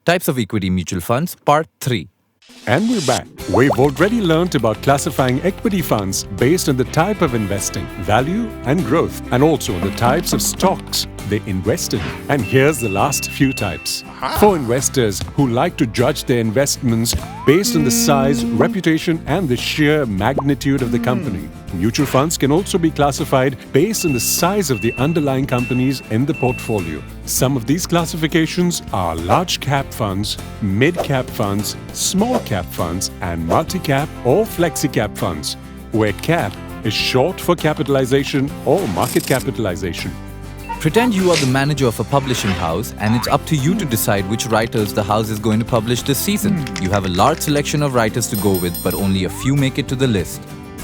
Types of equity mutual funds, Part 3. And we're back. We've already learnt about classifying equity funds based on the type of investing, value and growth, and also on the types of stocks they invest in. And here's the last few types. For investors who like to judge their investments based on the size, reputation, and the sheer magnitude of the company, mutual funds can also be classified based on the size of the underlying companies in the portfolio. Some of these classifications are large cap funds, mid cap funds, small cap funds, and multi-cap or flexi-cap funds, where cap is short for capitalization or market capitalization. Pretend you are the manager of a publishing house and it's up to you to decide which writers the house is going to publish this season. You have a large selection of writers to go with, but only a few make it to the list.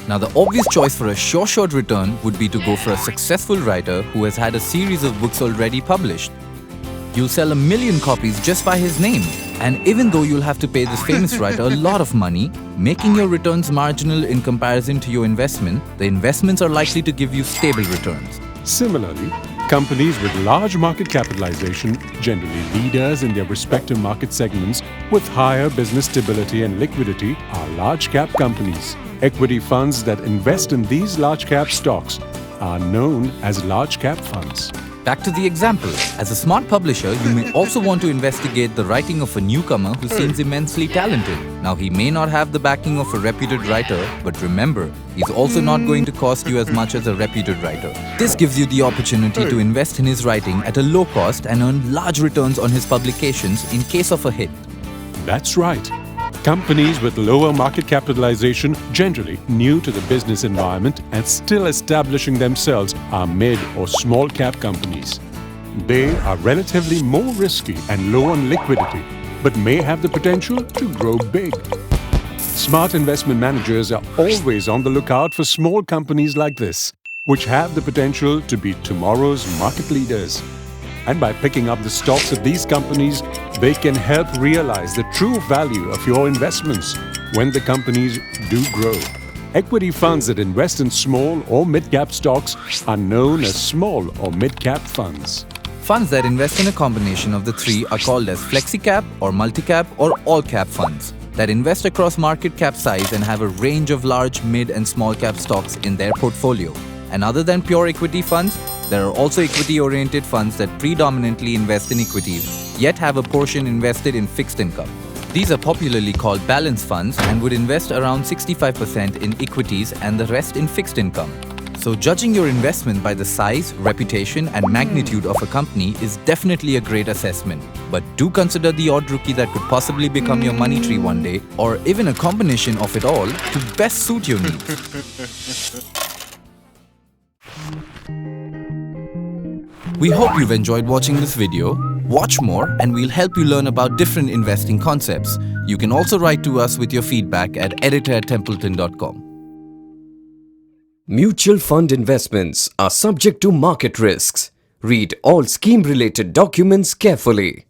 Now, the obvious choice for a sure return would be to go for a successful writer who has had a series of books already published. You'll sell 1 million copies just by his name. And even though you'll have to pay this famous writer a lot of money, making your returns marginal in comparison to your investment, the investments are likely to give you stable returns. Similarly, companies with large market capitalization, generally leaders in their respective market segments with higher business stability and liquidity, are large cap companies. Equity funds that invest in these large cap stocks are known as large cap funds. Back to the example. As a smart publisher, you may also want to investigate the writing of a newcomer who seems immensely talented. Now, he may not have the backing of a reputed writer, but remember, he's also not going to cost you as much as a reputed writer. This gives you the opportunity to invest in his writing at a low cost and earn large returns on his publications in case of a hit. That's right. Companies with lower market capitalization, generally new to the business environment and still establishing themselves, are mid or small cap companies. They are relatively more risky and low on liquidity, but may have the potential to grow big. Smart investment managers are always on the lookout for small companies like this, which have the potential to be tomorrow's market leaders. And by picking up the stocks of these companies, they can help realize the true value of your investments when the companies do grow. Equity funds that invest in small or mid-cap stocks are known as small or mid-cap funds. Funds that invest in a combination of the three are called as flexi-cap or multi-cap or all-cap funds that invest across market cap size and have a range of large, mid and small cap stocks in their portfolio. And other than pure equity funds, there are also equity-oriented funds that predominantly invest in equities, yet have a portion invested in fixed income. These are popularly called balance funds and would invest around 65% in equities and the rest in fixed income. So judging your investment by the size, reputation and magnitude of a company is definitely a great assessment. But do consider the odd rookie that could possibly become your money tree one day, or even a combination of it all to best suit your needs. We hope you've enjoyed watching this video. Watch more and we'll help you learn about different investing concepts. You can also write to us with your feedback at editor@templeton.com. Mutual fund investments are subject to market risks. Read all scheme-related documents carefully.